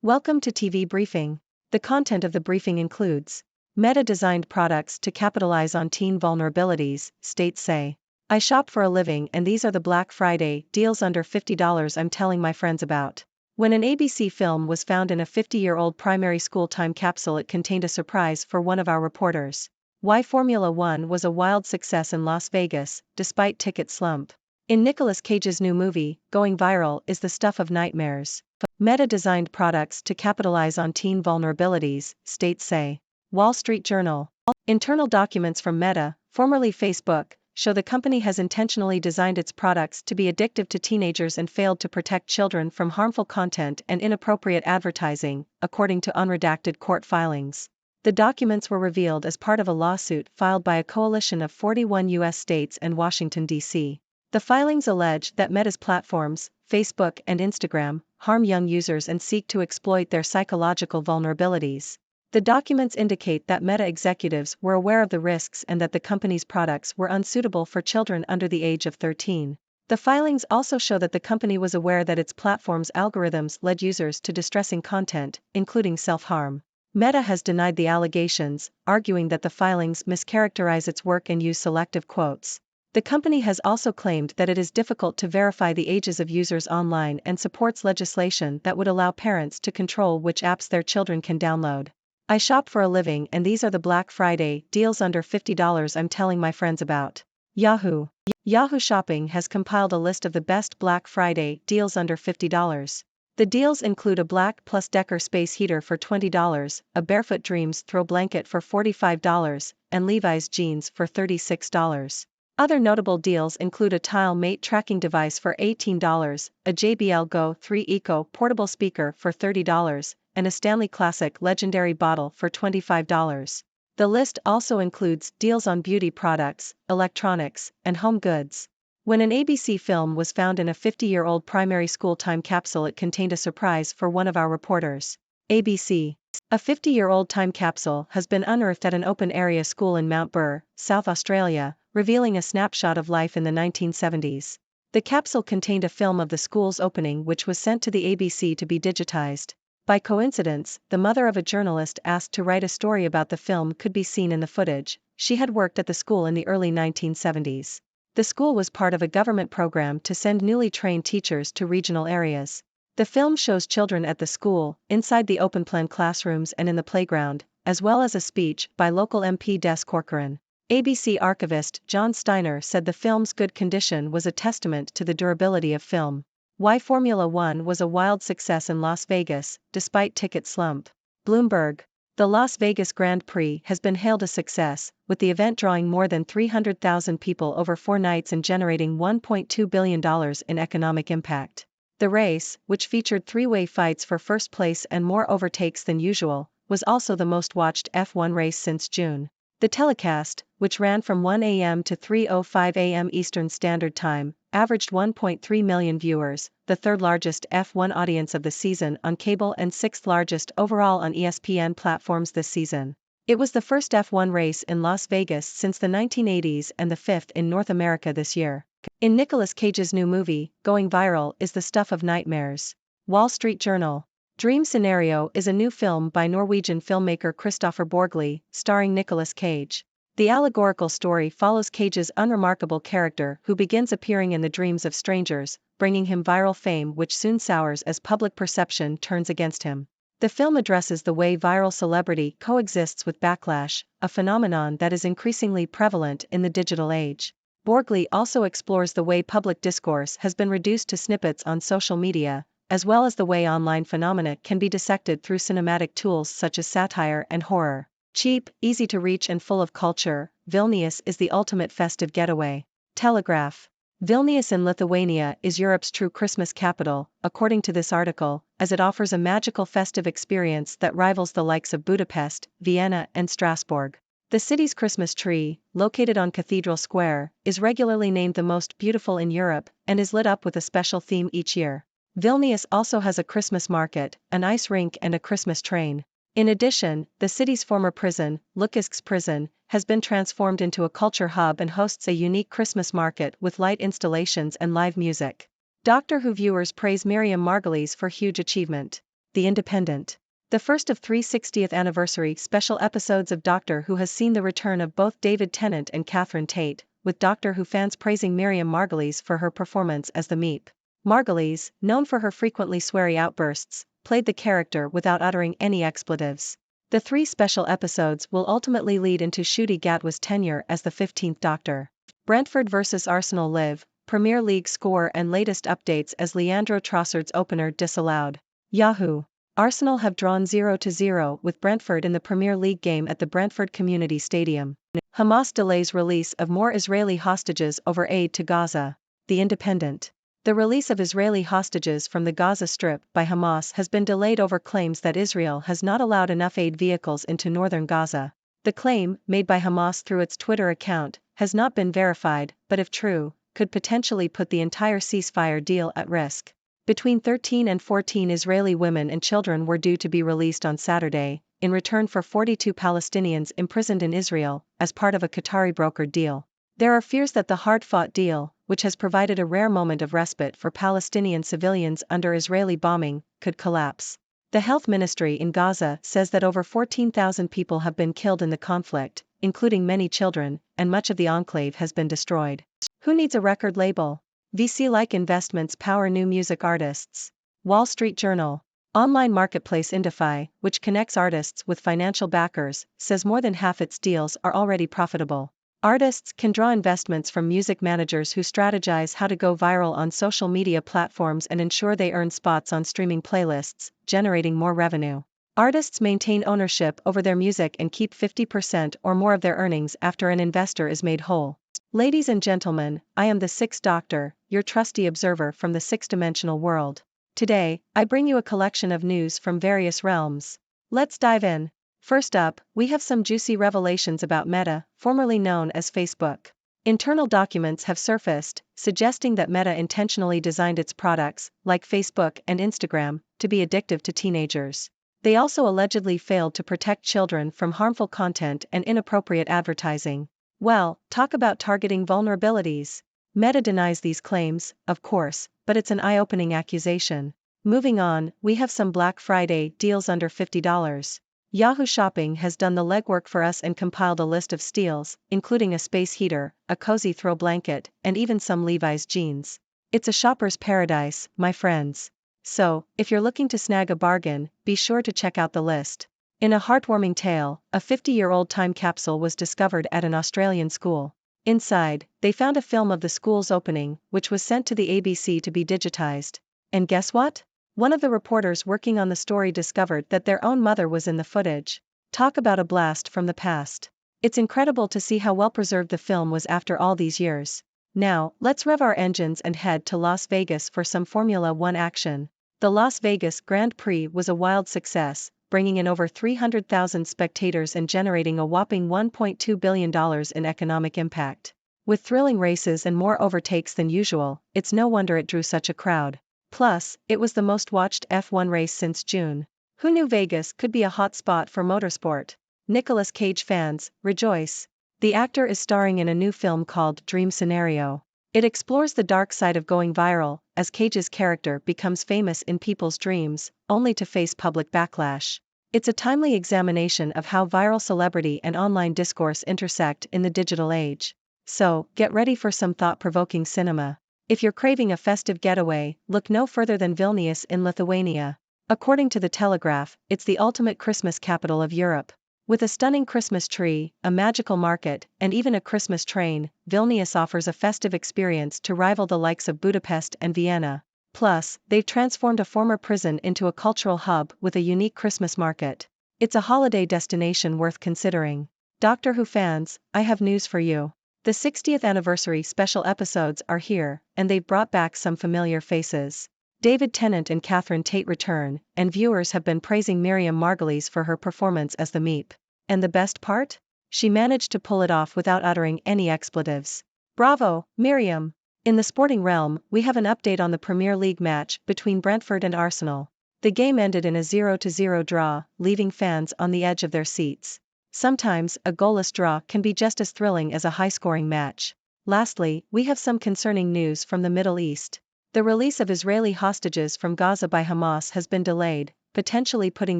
Welcome to TV Briefing. The content of the briefing includes Meta designed products to capitalize on teen vulnerabilities, states say. I shop for a living and these are the Black Friday deals under $50 I'm telling my friends about. When an ABC film was found in a 50-year-old primary school time capsule, it contained a surprise for one of our reporters. Why Formula One was a wild success in Las Vegas, despite ticket slump. In Nicolas Cage's new movie, going viral is the stuff of nightmares. Meta designed products to capitalize on teen vulnerabilities, states say. Wall Street Journal. Internal documents from Meta, formerly Facebook, show the company has intentionally designed its products to be addictive to teenagers and failed to protect children from harmful content and inappropriate advertising, according to unredacted court filings. The documents were revealed as part of a lawsuit filed by a coalition of 41 U.S. states and Washington, D.C. The filings allege that Meta's platforms, Facebook and Instagram, harm young users and seek to exploit their psychological vulnerabilities. The documents indicate that Meta executives were aware of the risks and that the company's products were unsuitable for children under the age of 13. The filings also show that the company was aware that its platform's algorithms led users to distressing content, including self-harm. Meta has denied the allegations, arguing that the filings mischaracterize its work and use selective quotes. The company has also claimed that it is difficult to verify the ages of users online and supports legislation that would allow parents to control which apps their children can download. I shop for a living and these are the Black Friday deals under $50 I'm telling my friends about. Yahoo! Yahoo Shopping has compiled a list of the best Black Friday deals under $50. The deals include a Black Plus Decker space heater for $20, a Barefoot Dreams throw blanket for $45, and Levi's jeans for $36. Other notable deals include a Tile Mate tracking device for $18, a JBL Go 3 Eco portable speaker for $30, and a Stanley Classic Legendary bottle for $25. The list also includes deals on beauty products, electronics, and home goods. When an ABC film was found in a 50-year-old primary school time capsule, it contained a surprise for one of our reporters. ABC. A 50-year-old time capsule has been unearthed at an open-area school in Mount Burr, South Australia, revealing a snapshot of life in the 1970s. The capsule contained a film of the school's opening which was sent to the ABC to be digitized. By coincidence, the mother of a journalist asked to write a story about the film could be seen in the footage. She had worked at the school in the early 1970s. The school was part of a government program to send newly trained teachers to regional areas. The film shows children at the school, inside the open-plan classrooms and in the playground, as well as a speech by local MP Des Corcoran. ABC archivist John Steiner said the film's good condition was a testament to the durability of film. Why Formula One was a wild success in Las Vegas, despite ticket slump. Bloomberg. The Las Vegas Grand Prix has been hailed a success, with the event drawing more than 300,000 people over 4 nights and generating $1.2 billion in economic impact. The race, which featured three-way fights for first place and more overtakes than usual, was also the most watched F1 race since June. The telecast, which ran from 1 a.m. to 3:05 a.m. Eastern Standard Time, averaged 1.3 million viewers, the third largest F1 audience of the season on cable and sixth largest overall on ESPN platforms this season. It was the first F1 race in Las Vegas since the 1980s and the fifth in North America this year. In Nicolas Cage's new movie, going viral is the stuff of nightmares. Wall Street Journal. Dream Scenario is a new film by Norwegian filmmaker Kristoffer Borgli, starring Nicolas Cage. The allegorical story follows Cage's unremarkable character who begins appearing in the dreams of strangers, bringing him viral fame which soon sours as public perception turns against him. The film addresses the way viral celebrity coexists with backlash, a phenomenon that is increasingly prevalent in the digital age. Borgli also explores the way public discourse has been reduced to snippets on social media, as well as the way online phenomena can be dissected through cinematic tools such as satire and horror. Cheap, easy to reach and full of culture, Vilnius is the ultimate festive getaway. Telegraph. Vilnius in Lithuania is Europe's true Christmas capital, according to this article, as it offers a magical festive experience that rivals the likes of Budapest, Vienna and Strasbourg. The city's Christmas tree, located on Cathedral Square, is regularly named the most beautiful in Europe, and is lit up with a special theme each year. Vilnius also has a Christmas market, an ice rink and a Christmas train. In addition, the city's former prison, Lukiškės prison, has been transformed into a culture hub and hosts a unique Christmas market with light installations and live music. Doctor Who viewers praise Miriam Margolyes for huge achievement. The Independent. The first of 3 60th anniversary special episodes of Doctor Who has seen the return of both David Tennant and Catherine Tate, with Doctor Who fans praising Miriam Margolyes for her performance as the Meep. Margolyes, known for her frequently sweary outbursts, played the character without uttering any expletives. The 3 special episodes will ultimately lead into Ncuti Gatwa's tenure as the 15th Doctor. Brentford vs Arsenal Live, Premier League score and latest updates as Leandro Trossard's opener disallowed. Yahoo! Arsenal have drawn 0-0 with Brentford in the Premier League game at the Brentford Community Stadium. Hamas delays release of more Israeli hostages over aid to Gaza. The Independent. The release of Israeli hostages from the Gaza Strip by Hamas has been delayed over claims that Israel has not allowed enough aid vehicles into northern Gaza. The claim, made by Hamas through its Twitter account, has not been verified, but if true, could potentially put the entire ceasefire deal at risk. Between 13 and 14 Israeli women and children were due to be released on Saturday, in return for 42 Palestinians imprisoned in Israel, as part of a Qatari brokered deal. There are fears that the hard-fought deal, which has provided a rare moment of respite for Palestinian civilians under Israeli bombing, could collapse. The health ministry in Gaza says that over 14,000 people have been killed in the conflict, including many children, and much of the enclave has been destroyed. Who needs a record label? VC-like investments power new music artists. Wall Street Journal. Online marketplace Indify, which connects artists with financial backers, says more than half its deals are already profitable. Artists can draw investments from music managers who strategize how to go viral on social media platforms and ensure they earn spots on streaming playlists, generating more revenue. Artists maintain ownership over their music and keep 50% or more of their earnings after an investor is made whole. Ladies and gentlemen, I am the Sixth Doctor, your trusty observer from the six-dimensional world. Today, I bring you a collection of news from various realms. Let's dive in. First up, we have some juicy revelations about Meta, formerly known as Facebook. Internal documents have surfaced, suggesting that Meta intentionally designed its products, like Facebook and Instagram, to be addictive to teenagers. They also allegedly failed to protect children from harmful content and inappropriate advertising. Well, talk about targeting vulnerabilities. Meta denies these claims, of course, but it's an eye-opening accusation. Moving on, we have some Black Friday deals under $50. Yahoo Shopping has done the legwork for us and compiled a list of steals, including a space heater, a cozy throw blanket, and even some Levi's jeans. It's a shopper's paradise, my friends. So, if you're looking to snag a bargain, be sure to check out the list. In a heartwarming tale, a 50-year-old time capsule was discovered at an Australian school. Inside, they found a film of the school's opening, which was sent to the ABC to be digitized. And guess what? One of the reporters working on the story discovered that their own mother was in the footage. Talk about a blast from the past. It's incredible to see how well preserved the film was after all these years. Now, let's rev our engines and head to Las Vegas for some Formula One action. The Las Vegas Grand Prix was a wild success, bringing in over 300,000 spectators and generating a whopping $1.2 billion in economic impact. With thrilling races and more overtakes than usual, it's no wonder it drew such a crowd. Plus, it was the most watched F1 race since June. Who knew Vegas could be a hot spot for motorsport? Nicolas Cage fans, rejoice. The actor is starring in a new film called Dream Scenario. It explores the dark side of going viral, as Cage's character becomes famous in people's dreams, only to face public backlash. It's a timely examination of how viral celebrity and online discourse intersect in the digital age. So, get ready for some thought-provoking cinema. If you're craving a festive getaway, look no further than Vilnius in Lithuania. According to The Telegraph, it's the ultimate Christmas capital of Europe. With a stunning Christmas tree, a magical market, and even a Christmas train, Vilnius offers a festive experience to rival the likes of Budapest and Vienna. Plus, they've transformed a former prison into a cultural hub with a unique Christmas market. It's a holiday destination worth considering. Doctor Who fans, I have news for you. The 60th anniversary special episodes are here, and they've brought back some familiar faces. David Tennant and Catherine Tate return, and viewers have been praising Miriam Margolyes for her performance as the Meep. And the best part? She managed to pull it off without uttering any expletives. Bravo, Miriam! In the sporting realm, we have an update on the Premier League match between Brentford and Arsenal. The game ended in a 0-0 draw, leaving fans on the edge of their seats. Sometimes, a goalless draw can be just as thrilling as a high-scoring match. Lastly, we have some concerning news from the Middle East. The release of Israeli hostages from Gaza by Hamas has been delayed, potentially putting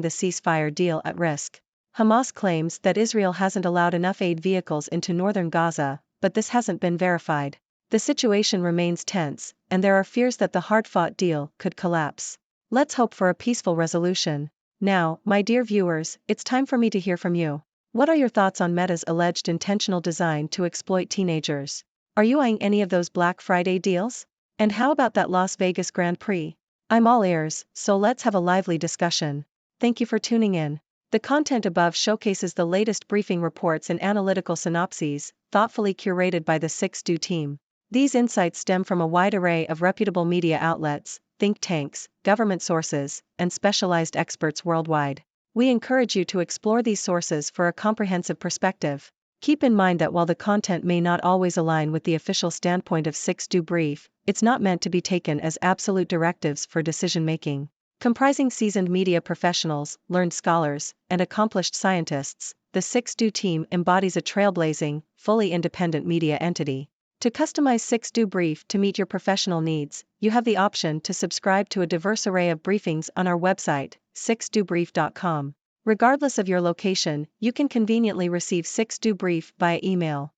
the ceasefire deal at risk. Hamas claims that Israel hasn't allowed enough aid vehicles into northern Gaza, but this hasn't been verified. The situation remains tense, and there are fears that the hard-fought deal could collapse. Let's hope for a peaceful resolution. Now, my dear viewers, it's time for me to hear from you. What are your thoughts on Meta's alleged intentional design to exploit teenagers? Are you eyeing any of those Black Friday deals? And how about that Las Vegas Grand Prix? I'm all ears, so let's have a lively discussion. Thank you for tuning in. The content above showcases the latest briefing reports and analytical synopses, thoughtfully curated by the 6Do team. These insights stem from a wide array of reputable media outlets, think tanks, government sources, and specialized experts worldwide. We encourage you to explore these sources for a comprehensive perspective. Keep in mind that while the content may not always align with the official standpoint of 6Do Brief, it's not meant to be taken as absolute directives for decision-making. Comprising seasoned media professionals, learned scholars, and accomplished scientists, the 6Do team embodies a trailblazing, fully independent media entity. To customize 6Do Brief to meet your professional needs, you have the option to subscribe to a diverse array of briefings on our website, 6dobrief.com. Regardless of your location, you can conveniently receive 6Do Brief via email.